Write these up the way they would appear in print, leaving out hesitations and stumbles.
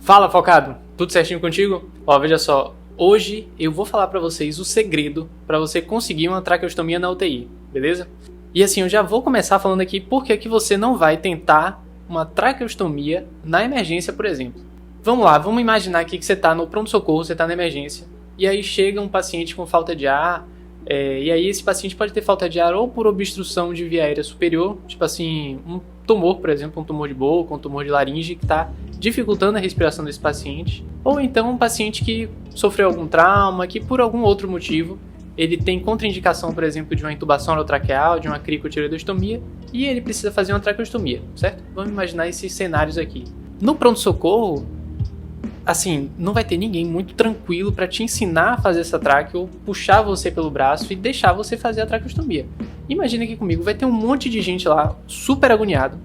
Fala, focado! Tudo certinho contigo? Ó, veja só, hoje eu vou falar pra vocês o segredo pra você conseguir uma traqueostomia na UTI, beleza? E assim, eu já vou começar falando aqui por que você não vai tentar uma traqueostomia na emergência, por exemplo. Vamos lá, vamos imaginar aqui que você tá no pronto-socorro, você tá na emergência, e aí chega um paciente com falta de ar, e aí esse paciente pode ter falta de ar ou por obstrução de via aérea superior, tipo assim, um tumor, por exemplo, um tumor de boca, um tumor de laringe que está dificultando a respiração desse paciente, ou então um paciente que sofreu algum trauma, que por algum outro motivo ele tem contraindicação, por exemplo, de uma intubação orotraqueal, de uma cricotireoidostomia, e ele precisa fazer uma traqueostomia, certo? Vamos imaginar esses cenários aqui. No pronto-socorro, assim, não vai ter ninguém muito tranquilo para te ensinar a fazer essa traque ou puxar você pelo braço e deixar você fazer a traqueostomia. Imagina aqui comigo, vai ter um monte de gente lá, super agoniado,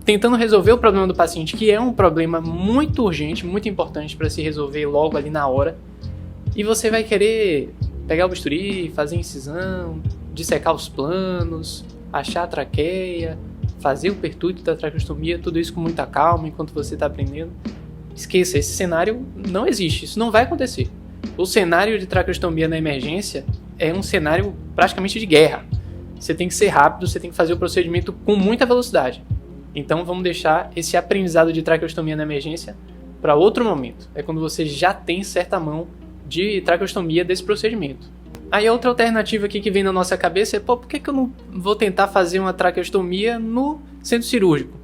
tentando resolver o problema do paciente, que é um problema muito urgente, muito importante para se resolver logo ali na hora, e você vai querer pegar o bisturi, fazer incisão, dissecar os planos, achar a traqueia, fazer o pertúrdio da traqueostomia, tudo isso com muita calma enquanto você está aprendendo. Esqueça, esse cenário não existe, isso não vai acontecer. O cenário de traqueostomia na emergência é um cenário praticamente de guerra. Você tem que ser rápido, você tem que fazer o procedimento com muita velocidade. Então vamos deixar esse aprendizado de traqueostomia na emergência para outro momento. É quando você já tem certa mão de traqueostomia desse procedimento. Aí a outra alternativa aqui que vem na nossa cabeça é, por que eu não vou tentar fazer uma traqueostomia no centro cirúrgico?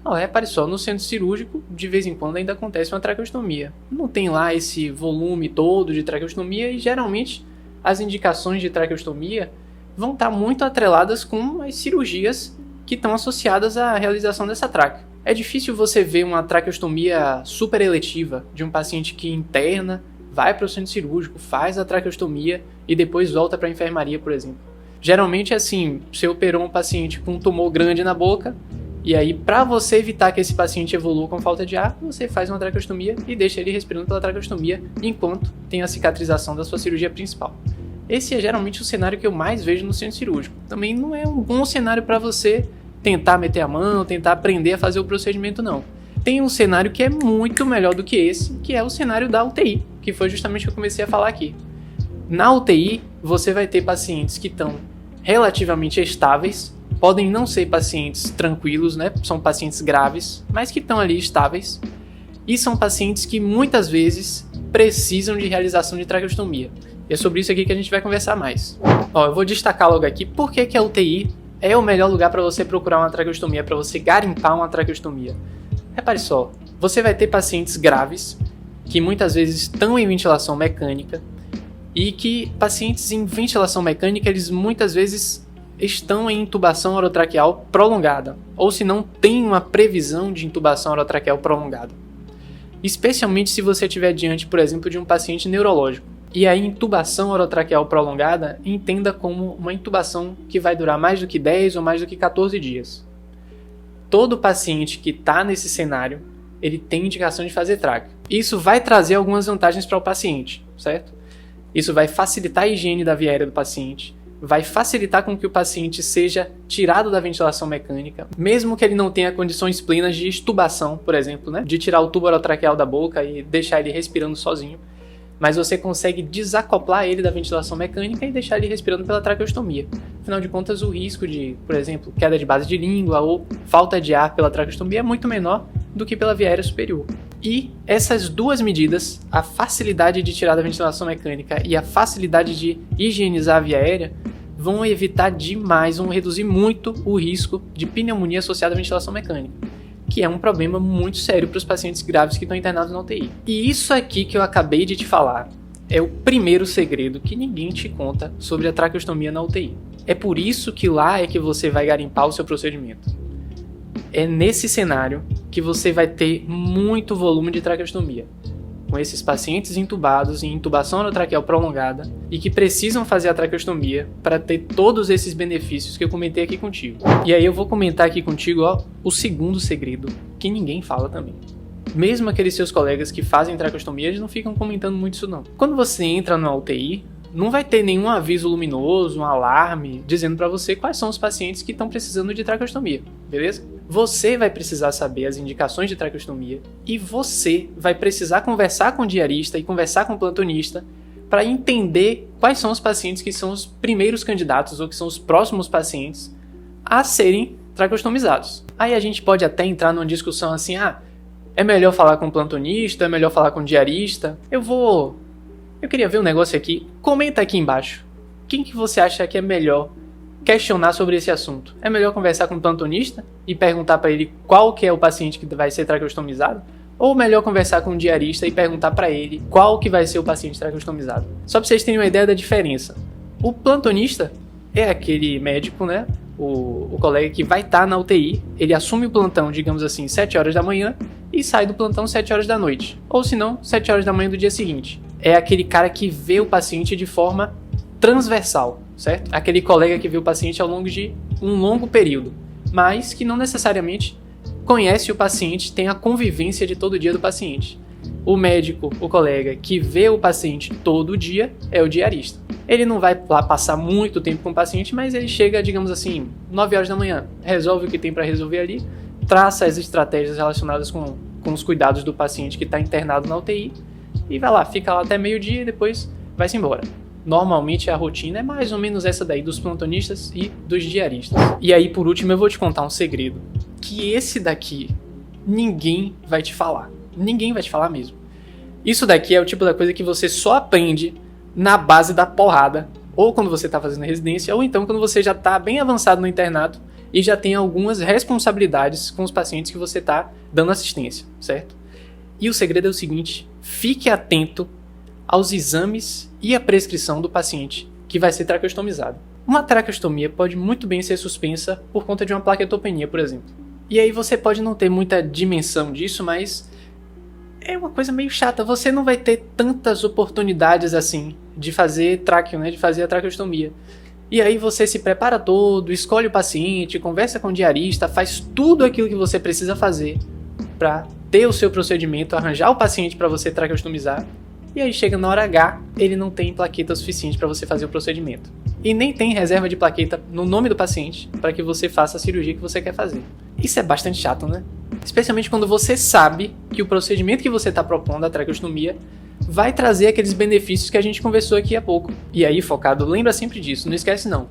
Não, repare só, no centro cirúrgico, de vez em quando ainda acontece uma traqueostomia. Não tem lá esse volume todo de traqueostomia e geralmente as indicações de traqueostomia vão estar muito atreladas com as cirurgias que estão associadas à realização dessa traque. É difícil você ver uma traqueostomia super eletiva de um paciente que interna, vai para o centro cirúrgico, faz a traqueostomia e depois volta para a enfermaria, por exemplo. Geralmente é assim, você operou um paciente com um tumor grande na boca, e aí, para você evitar que esse paciente evolua com falta de ar, você faz uma traqueostomia e deixa ele respirando pela traqueostomia enquanto tem a cicatrização da sua cirurgia principal. Esse é geralmente o cenário que eu mais vejo no centro cirúrgico. Também não é um bom cenário para você tentar meter a mão, tentar aprender a fazer o procedimento, não. Tem um cenário que é muito melhor do que esse, que é o cenário da UTI, que foi justamente o que eu comecei a falar aqui. Na UTI, você vai ter pacientes que estão relativamente estáveis, podem não ser pacientes tranquilos, né? São pacientes graves, mas que estão ali estáveis. E são pacientes que muitas vezes precisam de realização de traqueostomia. E é sobre isso aqui que a gente vai conversar mais. Ó, eu vou destacar logo aqui por que a UTI é o melhor lugar para você procurar uma traqueostomia, para você garimpar uma traqueostomia. Repare só, você vai ter pacientes graves, que muitas vezes estão em ventilação mecânica, e que pacientes em ventilação mecânica, eles muitas vezes estão em intubação orotraqueal prolongada, ou se não tem uma previsão de intubação orotraqueal prolongada. Especialmente se você estiver diante, por exemplo, de um paciente neurológico. E a intubação orotraqueal prolongada, entenda como uma intubação que vai durar mais do que 10 ou mais do que 14 dias. Todo paciente que está nesse cenário, ele tem indicação de fazer traque. Isso vai trazer algumas vantagens para o paciente, certo? Isso vai facilitar a higiene da via aérea do paciente, vai facilitar com que o paciente seja tirado da ventilação mecânica, mesmo que ele não tenha condições plenas de extubação, por exemplo, né? De tirar o tubo orotraqueal da boca e deixar ele respirando sozinho. Mas você consegue desacoplar ele da ventilação mecânica e deixar ele respirando pela traqueostomia. Afinal de contas, o risco de, por exemplo, queda de base de língua ou falta de ar pela traqueostomia é muito menor do que pela via aérea superior. E essas duas medidas, a facilidade de tirar da ventilação mecânica e a facilidade de higienizar a via aérea, vão evitar demais, vão reduzir muito o risco de pneumonia associada à ventilação mecânica, que é um problema muito sério para os pacientes graves que estão internados na UTI. E isso aqui que eu acabei de te falar é o primeiro segredo que ninguém te conta sobre a traqueostomia na UTI. É por isso que lá é que você vai garimpar o seu procedimento. É nesse cenário que você vai ter muito volume de traqueostomia, com esses pacientes intubados em intubação orotraqueal prolongada e que precisam fazer a traqueostomia para ter todos esses benefícios que eu comentei aqui contigo. E aí eu vou comentar aqui contigo, ó, o segundo segredo que ninguém fala também. Mesmo aqueles seus colegas que fazem traqueostomia, eles não ficam comentando muito isso não. Quando você entra na UTI, não vai ter nenhum aviso luminoso, um alarme, dizendo para você quais são os pacientes que estão precisando de traqueostomia, beleza? você vai precisar saber as indicações de traqueostomia e você vai precisar conversar com o diarista e conversar com o plantonista para entender quais são os pacientes que são os primeiros candidatos ou que são os próximos pacientes a serem traqueostomizados. Aí a gente pode até entrar numa discussão assim, é melhor falar com o plantonista, é melhor falar com o diarista. Eu queria ver um negócio aqui. Comenta aqui embaixo. Quem que você acha que é melhor questionar sobre esse assunto? É melhor conversar com o plantonista e perguntar para ele qual que é o paciente que vai ser traqueostomizado? Ou melhor conversar com o diarista e perguntar para ele qual que vai ser o paciente traqueostomizado? Só para vocês terem uma ideia da diferença. O plantonista é aquele médico, né? O colega que vai estar na UTI, ele assume o plantão, digamos assim, 7 horas da manhã e sai do plantão 7 horas da noite. Ou se não, 7 horas da manhã do dia seguinte. É aquele cara que vê o paciente de forma transversal, certo? Aquele colega que vê o paciente ao longo de um longo período, mas que não necessariamente conhece o paciente, tem a convivência de todo dia do paciente. O médico, o colega que vê o paciente todo dia é o diarista. Ele não vai lá passar muito tempo com o paciente, mas ele chega, digamos assim, 9 horas da manhã, resolve o que tem para resolver ali, traça as estratégias relacionadas com os cuidados do paciente que está internado na UTI e vai lá, fica lá até meio-dia e depois vai-se embora. Normalmente a rotina é mais ou menos essa daí dos plantonistas e dos diaristas. E aí, por último, eu vou te contar um segredo, que esse daqui ninguém vai te falar. Ninguém vai te falar mesmo. Isso daqui é o tipo da coisa que você só aprende na base da porrada, ou quando você está fazendo residência, ou então quando você já está bem avançado no internato e já tem algumas responsabilidades com os pacientes que você está dando assistência, certo? E o segredo é o seguinte: fique atento aos exames e à prescrição do paciente que vai ser traqueostomizado. Uma traqueostomia pode muito bem ser suspensa por conta de uma plaquetopenia, por exemplo. E aí você pode não ter muita dimensão disso, mas é uma coisa meio chata. Você não vai ter tantas oportunidades assim de fazer tráqueo, né? De fazer a traqueostomia. E aí você se prepara todo, escolhe o paciente, conversa com o diarista, faz tudo aquilo que você precisa fazer para ter o seu procedimento, arranjar o paciente para você traqueostomizar. E aí chega na hora H, ele não tem plaqueta suficiente para você fazer o procedimento. E nem tem reserva de plaqueta no nome do paciente para que você faça a cirurgia que você quer fazer. Isso é bastante chato, né? Especialmente quando você sabe que o procedimento que você está propondo, a traqueostomia, vai trazer aqueles benefícios que a gente conversou aqui há pouco. E aí, focado, lembra sempre disso, não esquece não.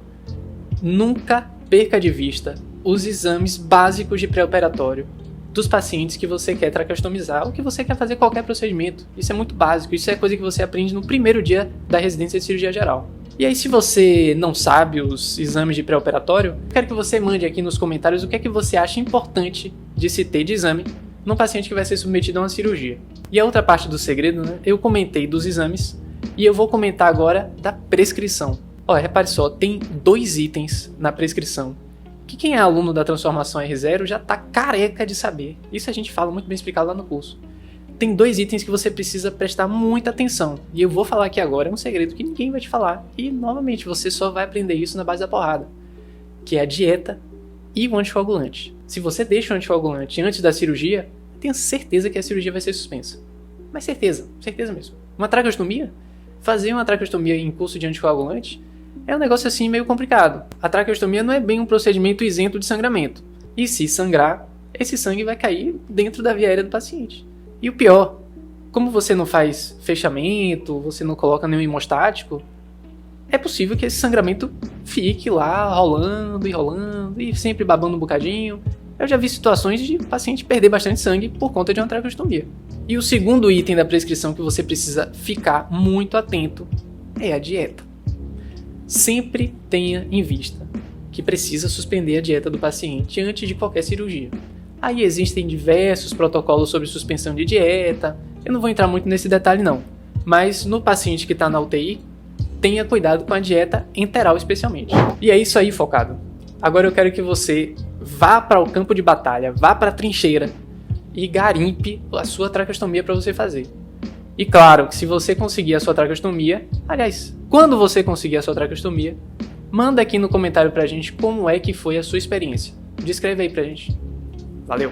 Nunca perca de vista os exames básicos de pré-operatório dos pacientes que você quer traqueostomizar ou que você quer fazer qualquer procedimento. Isso é muito básico, isso é coisa que você aprende no primeiro dia da residência de cirurgia geral. E aí, se você não sabe os exames de pré-operatório, quero que você mande aqui nos comentários o que é que você acha importante de se ter de exame num paciente que vai ser submetido a uma cirurgia. E a outra parte do segredo, né? Eu comentei dos exames e eu vou comentar agora da prescrição. Olha, repare só, tem 2 itens na prescrição que quem é aluno da Transformação R0 já tá careca de saber. Isso a gente fala muito bem explicado lá no curso. Tem 2 itens que você precisa prestar muita atenção. E eu vou falar aqui agora, é um segredo que ninguém vai te falar. E, novamente, você só vai aprender isso na base da porrada. Que é a dieta e o anticoagulante. Se você deixa o anticoagulante antes da cirurgia, tenha certeza que a cirurgia vai ser suspensa. Mas certeza mesmo. Uma traqueostomia? Fazer uma traqueostomia em curso de anticoagulante é um negócio assim meio complicado. A traqueostomia não é bem um procedimento isento de sangramento. E se sangrar, esse sangue vai cair dentro da via aérea do paciente. E o pior, como você não faz fechamento, você não coloca nenhum hemostático, é possível que esse sangramento fique lá rolando e sempre babando um bocadinho. Eu já vi situações de paciente perder bastante sangue por conta de uma traqueostomia. E o segundo item da prescrição que você precisa ficar muito atento é a dieta. Sempre tenha em vista que precisa suspender a dieta do paciente antes de qualquer cirurgia. Aí existem diversos protocolos sobre suspensão de dieta, eu não vou entrar muito nesse detalhe não, mas no paciente que está na UTI, tenha cuidado com a dieta enteral especialmente. E é isso aí, focado. Agora eu quero que você vá para o campo de batalha, vá para a trincheira e garimpe a sua traqueostomia para você fazer. E claro, que se você conseguir a sua traqueostomia, aliás, quando você conseguir a sua traqueostomia, manda aqui no comentário pra gente como é que foi a sua experiência. Descreve aí pra gente. Valeu!